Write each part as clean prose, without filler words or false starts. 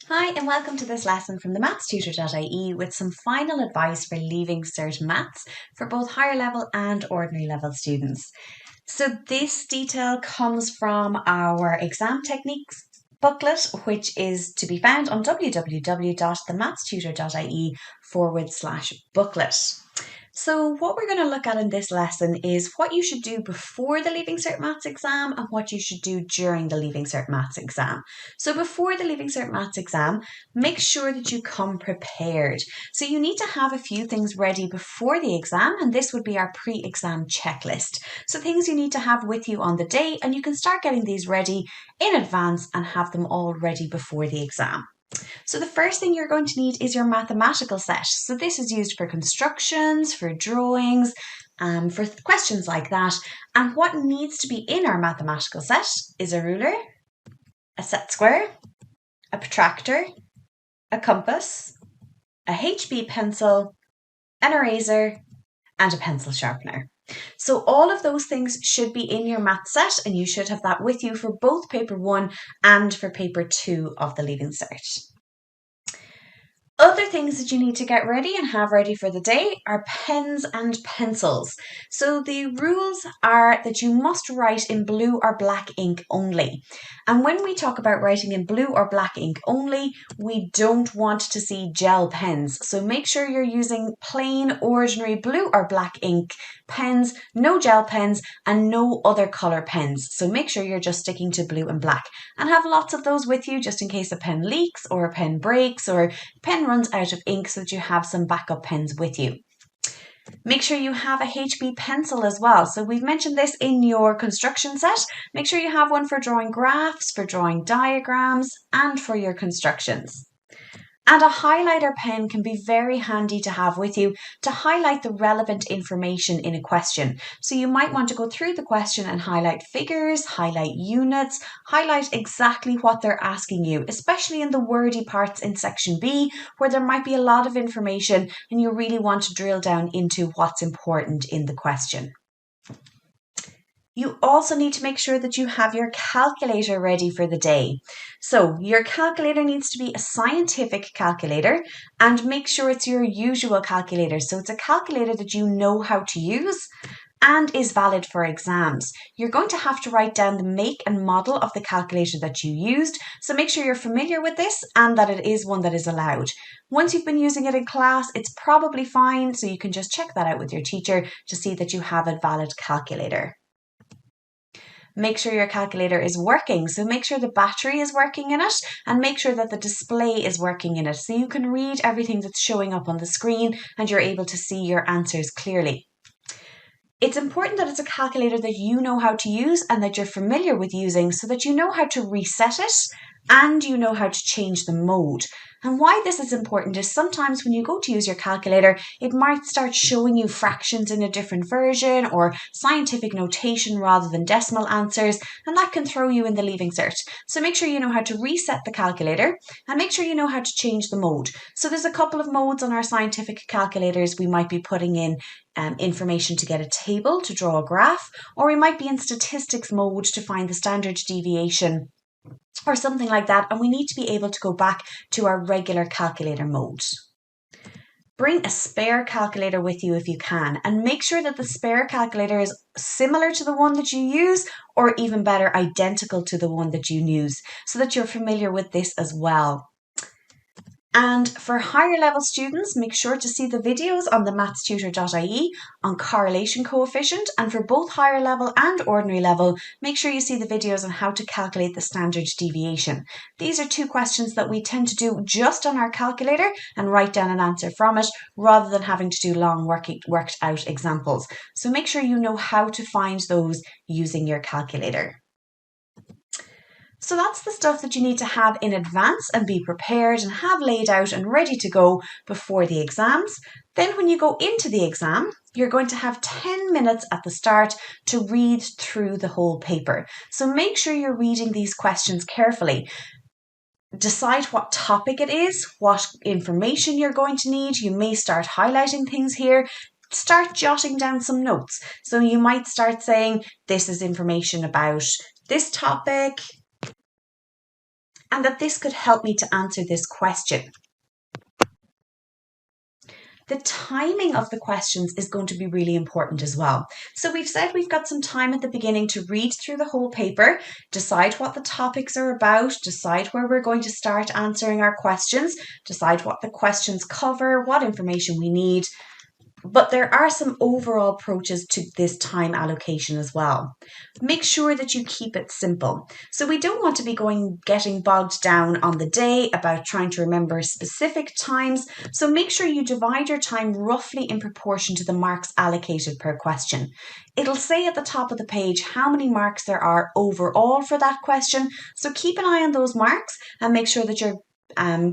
Hi and welcome to this lesson from TheMathsTutor.ie with some final advice for leaving Cert Maths for both higher level and ordinary level students. So this detail comes from our exam techniques booklet, which is to be found on www.TheMathsTutor.ie/booklet. So what we're going to look at in this lesson is what you should do before the Leaving Cert Maths exam and what you should do during the Leaving Cert Maths exam. So before the Leaving Cert Maths exam, make sure that you come prepared. So you need to have a few things ready before the exam, and this would be our pre-exam checklist. So things you need to have with you on the day, and you can start getting these ready in advance and have them all ready before the exam. So the first thing you're going to need is your mathematical set. So this is used for constructions, for drawings, for questions like that. And what needs to be in our mathematical set is a ruler, a set square, a protractor, a compass, a HB pencil, an eraser, and a pencil sharpener. So all of those things should be in your math set, and you should have that with you for both paper 1 and for paper 2 of the Leaving Cert. Other things that you need to get ready and have ready for the day are pens and pencils. So the rules are that you must write in blue or black ink only. And when we talk about writing in blue or black ink only, we don't want to see gel pens. So make sure you're using plain, ordinary blue or black ink pens, no gel pens, and no other colour pens. So make sure you're just sticking to blue and black, and have lots of those with you just in case a pen leaks or a pen breaks or a pen runs out of ink, so that you have some backup pens with you. Make sure you have a HB pencil as well. So we've mentioned this in your construction set. Make sure you have one for drawing graphs, for drawing diagrams, and for your constructions. And a highlighter pen can be very handy to have with you to highlight the relevant information in a question. So you might want to go through the question and highlight figures, highlight units, highlight exactly what they're asking you, especially in the wordy parts in section B, where there might be a lot of information and you really want to drill down into what's important in the question. You also need to make sure that you have your calculator ready for the day. So your calculator needs to be a scientific calculator, and make sure it's your usual calculator. So it's a calculator that you know how to use and is valid for exams. You're going to have to write down the make and model of the calculator that you used, so make sure you're familiar with this and that it is one that is allowed. Once you've been using it in class, it's probably fine, so you can just check that out with your teacher to see that you have a valid calculator. Make sure your calculator is working. So make sure the battery is working in it, and make sure that the display is working in it, so you can read everything that's showing up on the screen and you're able to see your answers clearly. It's important that it's a calculator that you know how to use and that you're familiar with using, so that you know how to reset it and you know how to change the mode. And why this is important is sometimes when you go to use your calculator, it might start showing you fractions in a different version or scientific notation rather than decimal answers, and that can throw you in the Leaving Cert. So make sure you know how to reset the calculator and make sure you know how to change the mode. So there's a couple of modes on our scientific calculators. We might be putting in information to get a table to draw a graph, or we might be in statistics mode to find the standard deviation or something like that, and we need to be able to go back to our regular calculator mode. Bring a spare calculator with you if you can, and make sure that the spare calculator is similar to the one that you use, or even better, identical to the one that you use, so that you're familiar with this as well. And for higher level students, make sure to see the videos on TheMathsTutor.ie on correlation coefficient. And for both higher level and ordinary level, make sure you see the videos on how to calculate the standard deviation. These are two questions that we tend to do just on our calculator and write down an answer from it, rather than having to do long worked out examples. So make sure you know how to find those using your calculator. So that's the stuff that you need to have in advance and be prepared and have laid out and ready to go before the exams. Then when you go into the exam, you're going to have 10 minutes at the start to read through the whole paper. So make sure you're reading these questions carefully. Decide what topic it is, what information you're going to need. You may start highlighting things here. Start jotting down some notes. So you might start saying, this is information about this topic. and that this could help me to answer this question. The timing of the questions is going to be really important as well. So we've said we've got some time at the beginning to read through the whole paper, decide what the topics are about, decide where we're going to start answering our questions, decide what the questions cover, what information we need. But there are some overall approaches to this time allocation as well. Make sure that you keep it simple. So we don't want to be getting bogged down on the day about trying to remember specific times. So make sure you divide your time roughly in proportion to the marks allocated per question. It'll say at the top of the page how many marks there are overall for that question. So keep an eye on those marks and make sure that you're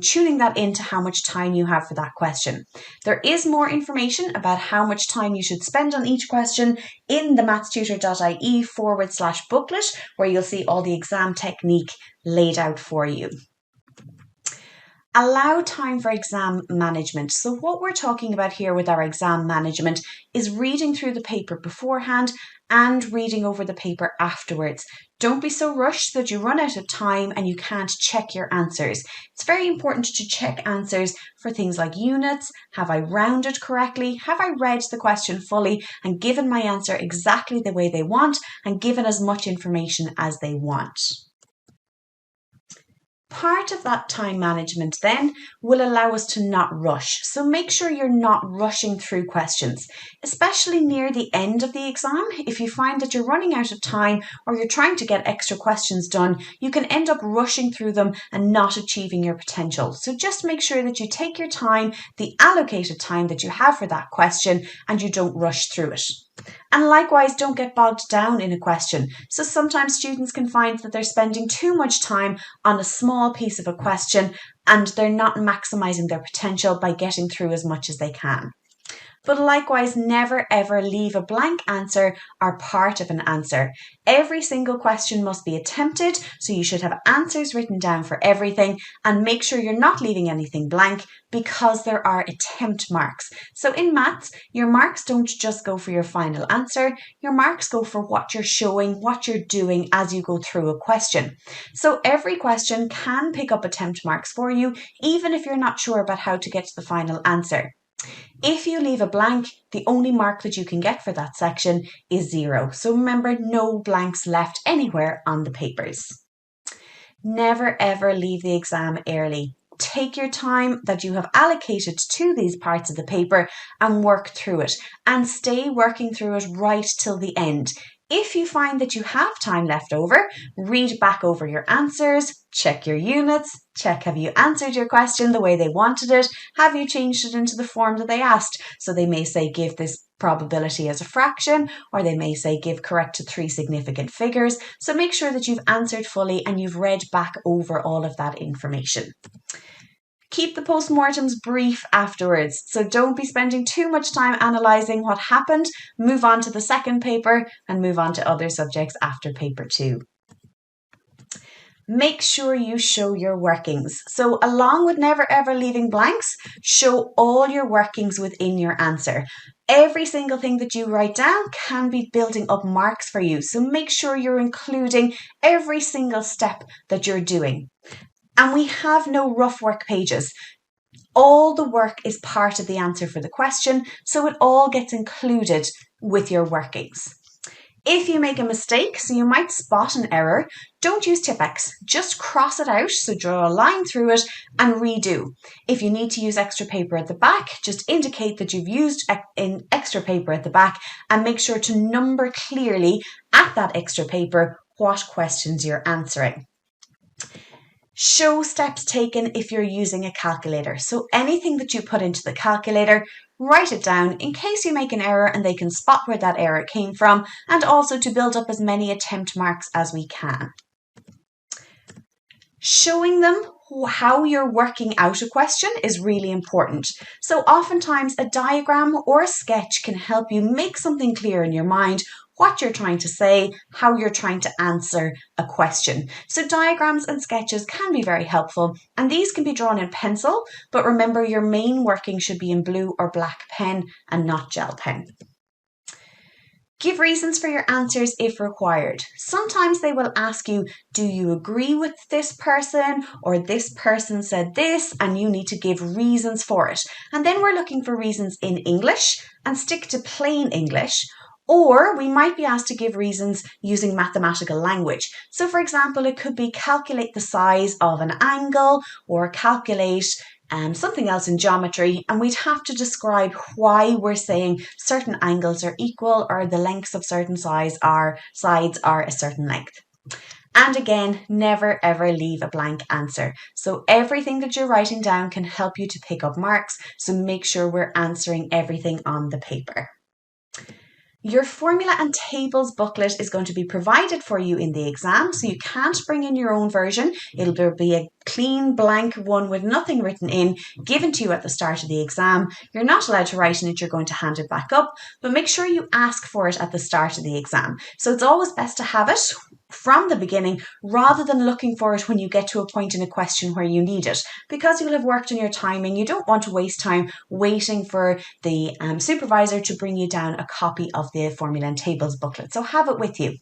tuning that into how much time you have for that question. There is more information about how much time you should spend on each question in TheMathsTutor.ie /booklet, where you'll see all the exam technique laid out for you. Allow time for exam management. So what we're talking about here with our exam management is reading through the paper beforehand and reading over the paper afterwards. Don't be so rushed that you run out of time and you can't check your answers. It's very important to check answers for things like units. Have I rounded correctly? Have I read the question fully and given my answer exactly the way they want and given as much information as they want? Part of that time management then will allow us to not rush. So make sure you're not rushing through questions, especially near the end of the exam. If you find that you're running out of time or you're trying to get extra questions done, you can end up rushing through them and not achieving your potential. So just make sure that you take your time, the allocated time that you have for that question, and you don't rush through it. And likewise, don't get bogged down in a question. So sometimes students can find that they're spending too much time on a small piece of a question and they're not maximizing their potential by getting through as much as they can. But likewise, never ever leave a blank answer or part of an answer. Every single question must be attempted, so you should have answers written down for everything, and make sure you're not leaving anything blank because there are attempt marks. So in maths, your marks don't just go for your final answer, your marks go for what you're showing, what you're doing as you go through a question. So every question can pick up attempt marks for you, even if you're not sure about how to get to the final answer. If you leave a blank, the only mark that you can get for that section is 0. So remember, no blanks left anywhere on the papers. Never ever leave the exam early. Take your time that you have allocated to these parts of the paper and work through it, and stay working through it right till the end. If you find that you have time left over, read back over your answers, check your units, check have you answered your question the way they wanted it, have you changed it into the form that they asked. So they may say give this probability as a fraction, or they may say give correct to 3 significant figures. So make sure that you've answered fully and you've read back over all of that information. Keep the postmortems brief afterwards. So don't be spending too much time analysing what happened. Move on to the second paper and move on to other subjects after paper 2. Make sure you show your workings. So along with never ever leaving blanks, show all your workings within your answer. Every single thing that you write down can be building up marks for you. So make sure you're including every single step that you're doing. And we have no rough work pages. All the work is part of the answer for the question, so it all gets included with your workings. If you make a mistake, so you might spot an error, don't use Tipp-Ex. Just cross it out, so draw a line through it and redo. If you need to use extra paper at the back, just indicate that you've used extra paper at the back and make sure to number clearly at that extra paper what questions you're answering. Show steps taken if you're using a calculator. So anything that you put into the calculator, write it down in case you make an error and they can spot where that error came from, and also to build up as many attempt marks as we can. Showing them how you're working out a question is really important. So oftentimes a diagram or a sketch can help you make something clear in your mind, what you're trying to say, how you're trying to answer a question. So diagrams and sketches can be very helpful, and these can be drawn in pencil, but remember your main working should be in blue or black pen and not gel pen. Give reasons for your answers if required. Sometimes they will ask you, do you agree with this person, or this person said this, and you need to give reasons for it. And then we're looking for reasons in English and stick to plain English. Or we might be asked to give reasons using mathematical language. So for example, it could be calculate the size of an angle, or calculate something else in geometry, and we'd have to describe why we're saying certain angles are equal or the lengths of certain sides are a certain length. And again, never ever leave a blank answer. So everything that you're writing down can help you to pick up marks, so make sure we're answering everything on the paper. Your formula and tables booklet is going to be provided for you in the exam, so you can't bring in your own version. It'll be a clean blank one with nothing written in, given to you at the start of the exam. You're not allowed to write in it, you're going to hand it back up, but make sure you ask for it at the start of the exam. So it's always best to have it from the beginning rather than looking for it when you get to a point in a question where you need it, because you'll have worked on your timing. You don't want to waste time waiting for the supervisor to bring you down a copy of the formula and tables booklet. So have it with you.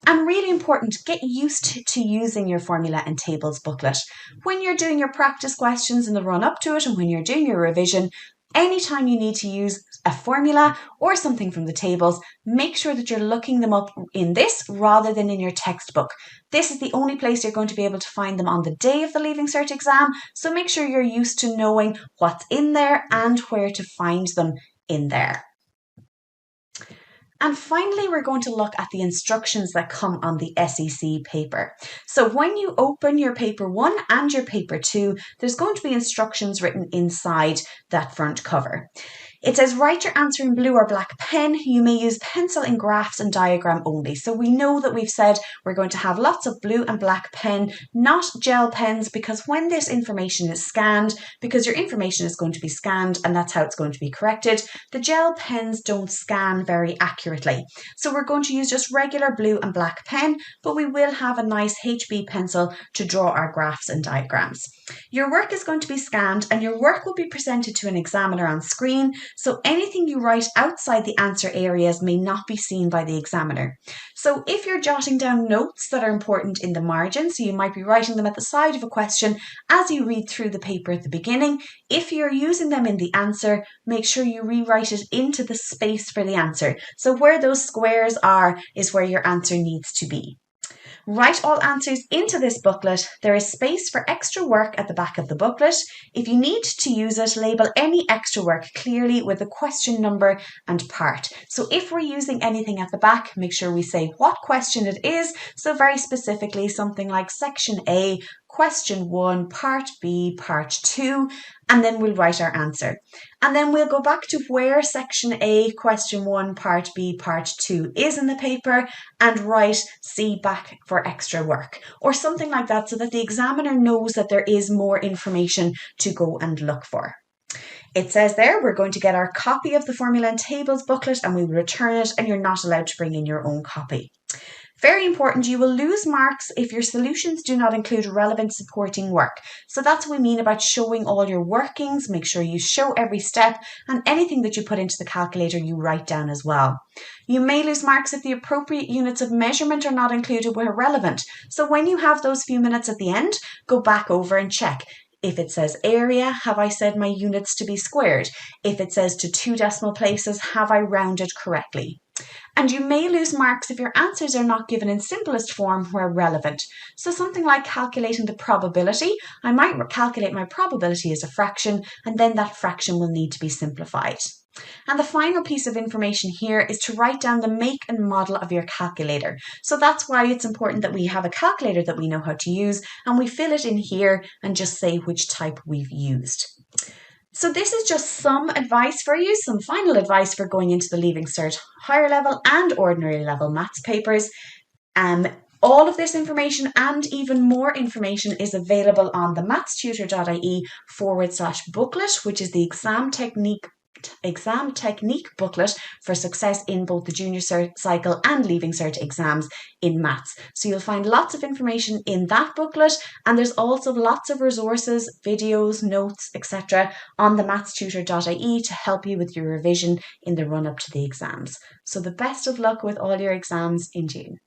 And really important, get used to using your formula and tables booklet. When you're doing your practice questions in the run up to it, and when you're doing your revision, anytime you need to use a formula or something from the tables, make sure that you're looking them up in this rather than in your textbook. This is the only place you're going to be able to find them on the day of the Leaving Cert exam, so make sure you're used to knowing what's in there and where to find them in there. And finally, we're going to look at the instructions that come on the SEC paper. So when you open your paper 1 and your paper 2, there's going to be instructions written inside that front cover. It says, write your answer in blue or black pen. You may use pencil in graphs and diagram only. So we know that we've said we're going to have lots of blue and black pen, not gel pens, because when this information is scanned, because your information is going to be scanned and that's how it's going to be corrected, the gel pens don't scan very accurately. So we're going to use just regular blue and black pen, but we will have a nice HB pencil to draw our graphs and diagrams. Your work is going to be scanned and your work will be presented to an examiner on screen. So anything you write outside the answer areas may not be seen by the examiner. So if you're jotting down notes that are important in the margin, so you might be writing them at the side of a question as you read through the paper at the beginning, if you're using them in the answer, make sure you rewrite it into the space for the answer. So where those squares are is where your answer needs to be. Write all answers into this booklet. There is space for extra work at the back of the booklet. If you need to use it, label any extra work clearly with the question number and part. So if we're using anything at the back, make sure we say what question it is. So very specifically, something like section A, question 1, part B, part 2, and then we'll write our answer. And then we'll go back to where section A, question 1, part B, part 2 is in the paper and write C back for extra work or something like that, so that the examiner knows that there is more information to go and look for. It says there we're going to get our copy of the formula and tables booklet and we will return it, and you're not allowed to bring in your own copy. Very important, you will lose marks if your solutions do not include relevant supporting work. So that's what we mean about showing all your workings. Make sure you show every step, and anything that you put into the calculator you write down as well. You may lose marks if the appropriate units of measurement are not included where relevant. So when you have those few minutes at the end, go back over and check. If it says area, have I said my units to be squared? If it says to 2 decimal places, have I rounded correctly? And you may lose marks if your answers are not given in simplest form where relevant. So something like calculating the probability, I might calculate my probability as a fraction, and then that fraction will need to be simplified. And the final piece of information here is to write down the make and model of your calculator. So that's why it's important that we have a calculator that we know how to use, and we fill it in here and just say which type we've used. So this is just some advice for you, some final advice for going into the Leaving Cert higher level and ordinary level maths papers. All of this information and even more information is available on TheMathsTutor.ie /booklet, which is the exam technique exam technique booklet for success in both the junior cert cycle and leaving cert exams in maths. So you'll find lots of information in that booklet, and there's also lots of resources, videos, notes, etc. on TheMathsTutor.ie to help you with your revision in the run up to the exams. So the best of luck with all your exams in June.